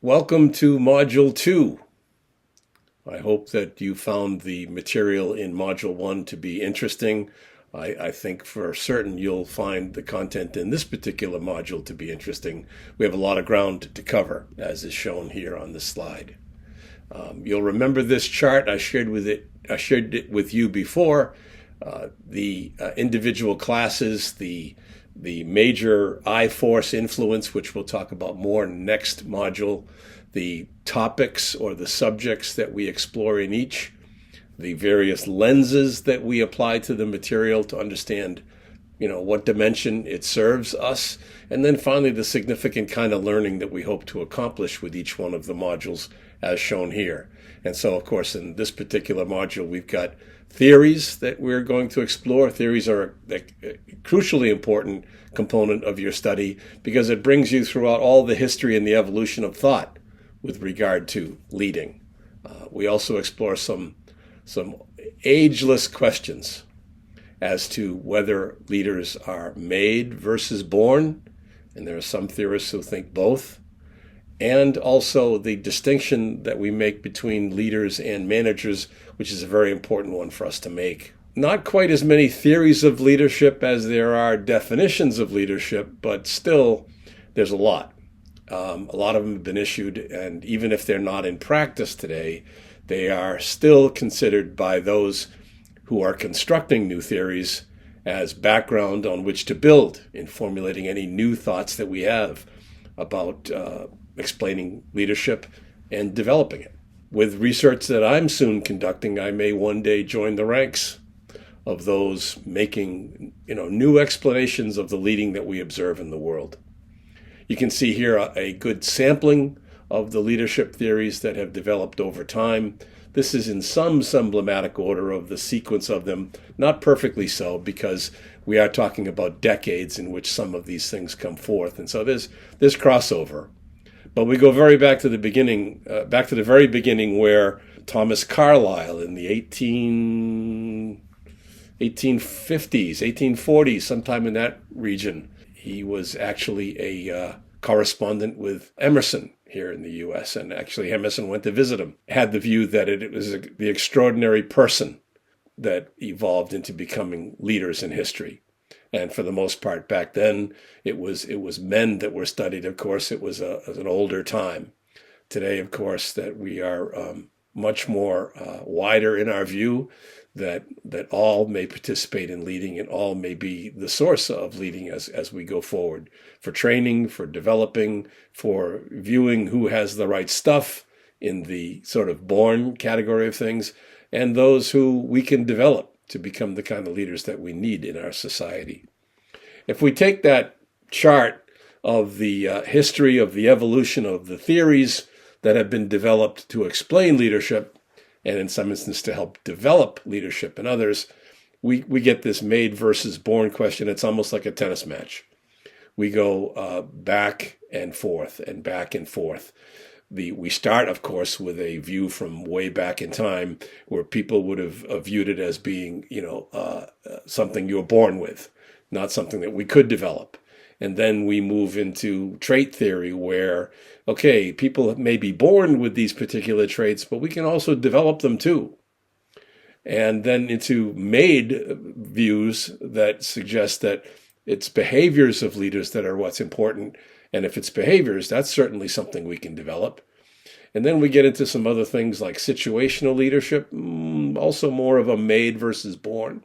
Welcome to Module 2. I hope that you found the material in Module 1 to be interesting. I think for certain you'll find the content in this particular module to be interesting. We have a lot of ground to cover, as is shown here on this slide. You'll remember this chart. I shared it with you before. The individual classes, the major I-force influence, which we'll talk about more next module, the topics or the subjects that we explore in each, the various lenses that we apply to the material to understand, what dimension it serves us, and then finally the significant kind of learning that we hope to accomplish with each one of the modules as shown here. And so, of course, in this particular module, we've got theories that we're going to explore. Theories are a crucially important component of your study because it brings you throughout all the history and the evolution of thought with regard to leading. We also explore some ageless questions as to whether leaders are made versus born, and there are some theorists who think both, and also the distinction that we make between leaders and managers, which is a very important one for us to make. Not quite as many theories of leadership as there are definitions of leadership, but still there's a lot. A lot of them have been issued, and even if they're not in practice today, they are still considered by those who are constructing new theories as background on which to build in formulating any new thoughts that we have about explaining leadership and developing it. With research that I'm soon conducting, I may one day join the ranks of those making, new explanations of the leading that we observe in the world. You can see here a good sampling of the leadership theories that have developed over time. This is in some emblematic order of the sequence of them, not perfectly so, because we are talking about decades in which some of these things come forth. And so there's crossover. But we go very back to the beginning, very beginning where Thomas Carlyle in the 1850s, 1840s, sometime in that region, he was actually a correspondent with Emerson here in the U.S., and actually Emerson went to visit him, had the view that it was the extraordinary person that evolved into becoming leaders in history. And for the most part back then, it was men that were studied. Of course, it was an older time. Today, of course, that we are much more wider in our view, that all may participate in leading and all may be the source of leading as we go forward, for training, for developing, for viewing who has the right stuff in the sort of born category of things, and those who we can develop to become the kind of leaders that we need in our society. If we take that chart of the history of the evolution of the theories that have been developed to explain leadership, and in some instances to help develop leadership in others, we get this made versus born question. It's almost like a tennis match. We go back and forth and back and forth. We start, of course, with a view from way back in time where people would have viewed it as being, something you were born with, not something that we could develop. And then we move into trait theory where, okay, people may be born with these particular traits, but we can also develop them too. And then into made views that suggest that it's behaviors of leaders that are what's important. And if it's behaviors, that's certainly something we can develop. And then we get into some other things like situational leadership, also more of a made versus born.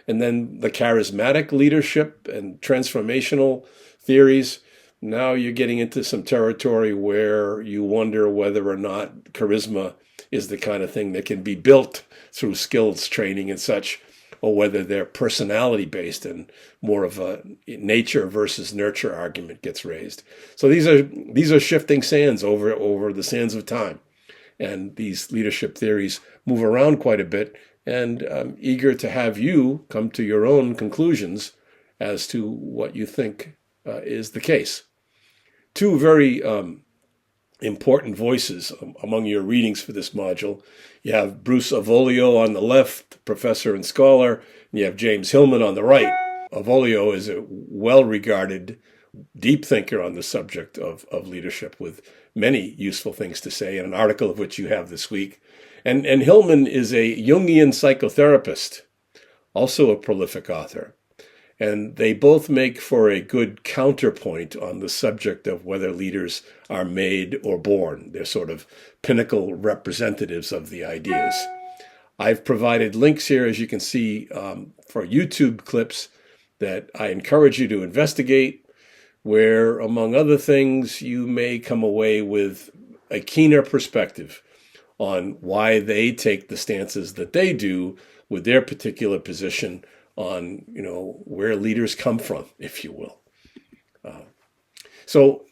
And then the charismatic leadership and transformational theories. Now you're getting into some territory where you wonder whether or not charisma is the kind of thing that can be built through skills training and such, or whether they're personality based and more of a nature versus nurture argument gets raised. So these are shifting sands over the sands of time. And these leadership theories move around quite a bit, and I'm eager to have you come to your own conclusions as to what you think is the case. Two very important voices among your readings for this module. You have Bruce Avolio on the left, professor and scholar, and you have James Hillman on the right. Avolio is a well-regarded, deep thinker on the subject of leadership with many useful things to say, and an article of which you have this week. And Hillman is a Jungian psychotherapist, also a prolific author. And they both make for a good counterpoint on the subject of whether leaders are made or born. They're sort of pinnacle representatives of the ideas. I've provided links here, as you can see, for YouTube clips that I encourage you to investigate, where, among other things, you may come away with a keener perspective on why they take the stances that they do with their particular position on, where leaders come from, if you will. So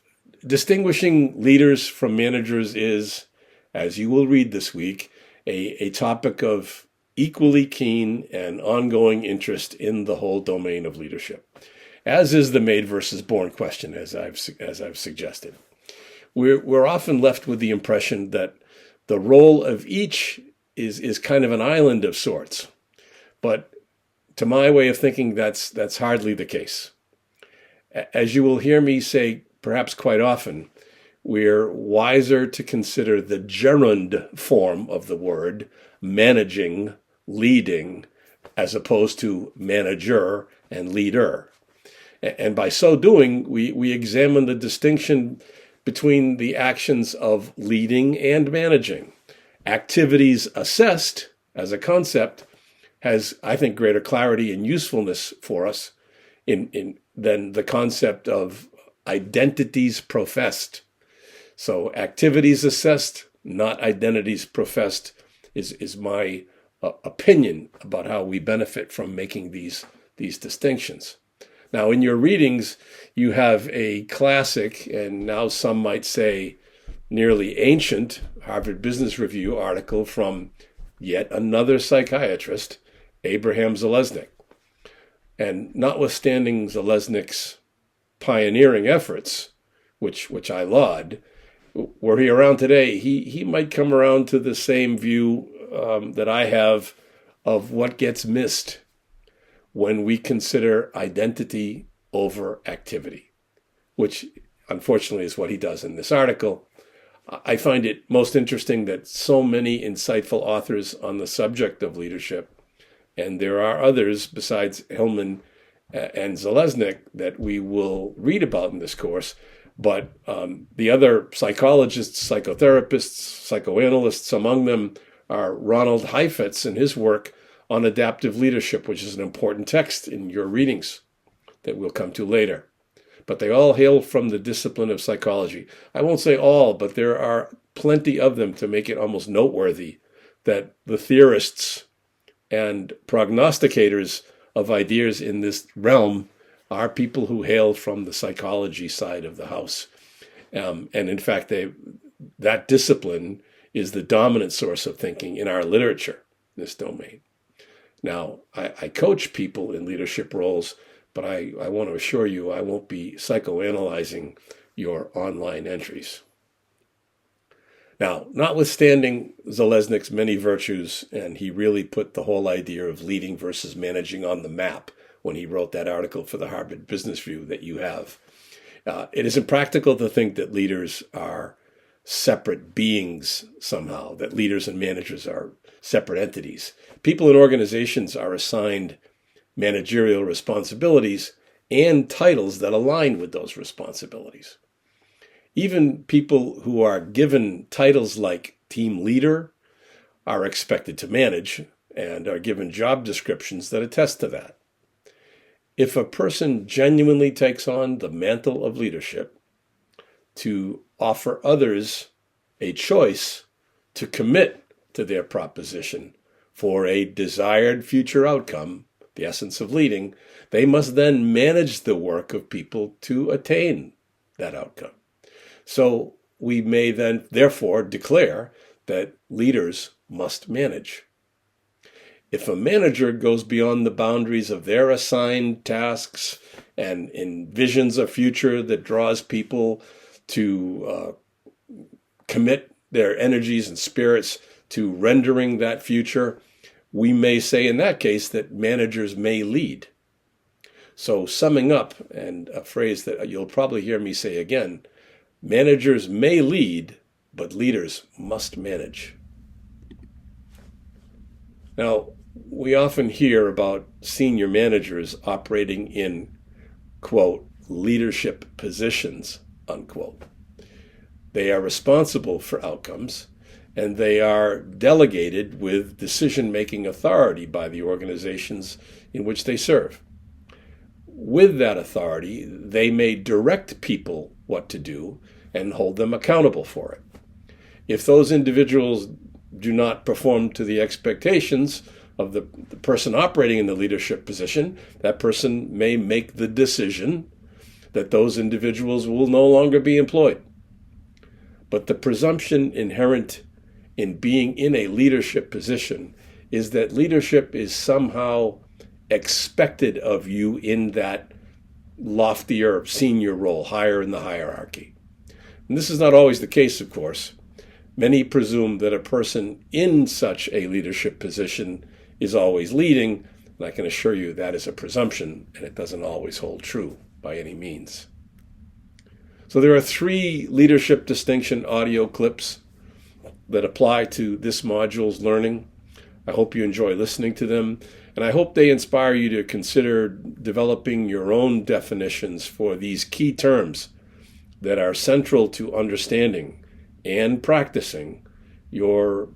distinguishing leaders from managers is, as you will read this week, a topic of equally keen and ongoing interest in the whole domain of leadership, as is the made versus born question, as I've suggested. We're often left with the impression that the role of each is kind of an island of sorts, but to my way of thinking, that's hardly the case. As you will hear me say perhaps quite often, we're wiser to consider the gerund form of the word, managing, leading, as opposed to manager and leader. And by so doing, we examine the distinction between the actions of leading and managing. Activities assessed as a concept has, I think, greater clarity and usefulness for us than the concept of identities professed. So activities assessed, not identities professed, is my opinion about how we benefit from making these distinctions. Now, in your readings, you have a classic, and now some might say nearly ancient, Harvard Business Review article from yet another psychiatrist, Abraham Zalesnik. And notwithstanding Zalesnik's pioneering efforts, which I laud, were he around today, he might come around to the same view that I have of what gets missed when we consider identity over activity, which unfortunately is what he does in this article. I find it most interesting that so many insightful authors on the subject of leadership, and there are others besides Hillman and Zalesnik that we will read about in this course, but the other psychologists, psychotherapists, psychoanalysts among them are Ronald Heifetz and his work on adaptive leadership, which is an important text in your readings that we'll come to later. But they all hail from the discipline of psychology. I won't say all, but there are plenty of them to make it almost noteworthy that the theorists and prognosticators of ideas in this realm are people who hail from the psychology side of the house. And in fact, that discipline is the dominant source of thinking in our literature, this domain. Now, I coach people in leadership roles, but I want to assure you I won't be psychoanalyzing your online entries. Now, notwithstanding Zalesnik's many virtues, and he really put the whole idea of leading versus managing on the map when he wrote that article for the Harvard Business Review that you have, it is impractical to think that leaders are separate beings somehow, that leaders and managers are separate entities. People in organizations are assigned managerial responsibilities and titles that align with those responsibilities. Even people who are given titles like team leader are expected to manage and are given job descriptions that attest to that. If a person genuinely takes on the mantle of leadership to offer others a choice to commit to their proposition for a desired future outcome, the essence of leading, they must then manage the work of people to attain that outcome. So we may then, therefore, declare that leaders must manage. If a manager goes beyond the boundaries of their assigned tasks and envisions a future that draws people to commit their energies and spirits to rendering that future, we may say in that case that managers may lead. So summing up, and a phrase that you'll probably hear me say again, managers may lead, but leaders must manage. Now, we often hear about senior managers operating in, quote, leadership positions, unquote. They are responsible for outcomes, and they are delegated with decision-making authority by the organizations in which they serve. With that authority, they may direct people what to do and hold them accountable for it. If those individuals do not perform to the expectations of the person operating in the leadership position, that person may make the decision that those individuals will no longer be employed. But the presumption inherent in being in a leadership position is that leadership is somehow expected of you in that loftier senior role, higher in the hierarchy. And this is not always the case, of course. Many presume that a person in such a leadership position is always leading, and I can assure you that is a presumption, and it doesn't always hold true by any means. So there are 3 leadership distinction audio clips that apply to this module's learning. I hope you enjoy listening to them, and I hope they inspire you to consider developing your own definitions for these key terms that are central to understanding and practicing your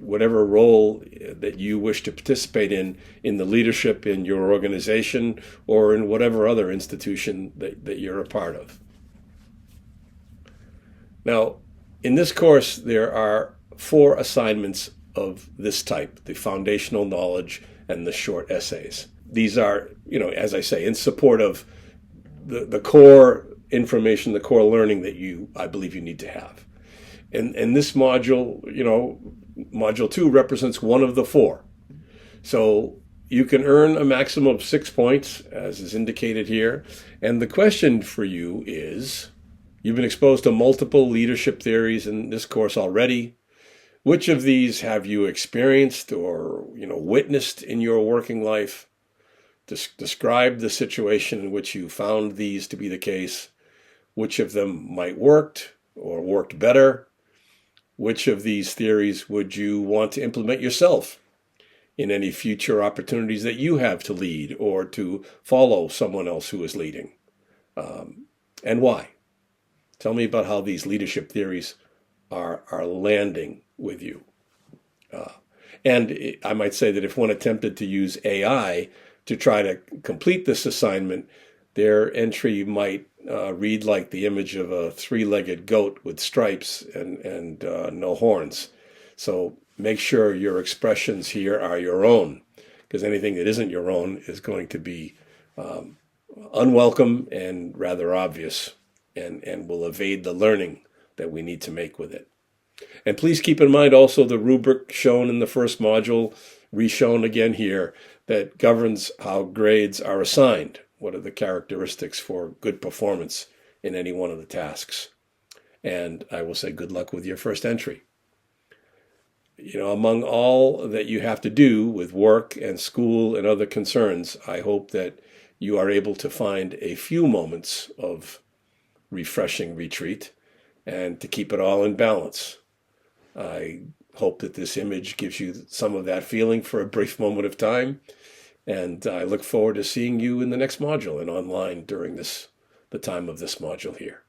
whatever role that you wish to participate in the leadership in your organization or in whatever other institution that you're a part of. Now, in this course, there are 4 assignments of this type, the foundational knowledge and the short essays. These are, as I say, in support of the core information, the core learning that I believe you need to have. And this module, module 2 represents one of the 4. So you can earn a maximum of 6 points, as is indicated here. And the question for you is, you've been exposed to multiple leadership theories in this course already. Which of these have you experienced or, witnessed in your working life? Describe the situation in which you found these to be the case. Which of them might worked or worked better? Which of these theories would you want to implement yourself in any future opportunities that you have to lead or to follow someone else who is leading? And why? Tell me about how these leadership theories are landing with you. And I might say that if one attempted to use AI to try to complete this assignment, their entry might read like the image of a 3-legged goat with stripes and no horns. So make sure your expressions here are your own, because anything that isn't your own is going to be unwelcome and rather obvious, and will evade the learning that we need to make with it. And please keep in mind also the rubric shown in the first module, reshown again here, that governs how grades are assigned. What are the characteristics for good performance in any one of the tasks? And I will say good luck with your first entry. Among all that you have to do with work and school and other concerns, I hope that you are able to find a few moments of refreshing retreat and to keep it all in balance. I hope that this image gives you some of that feeling for a brief moment of time, and I look forward to seeing you in the next module and online during the time of this module here.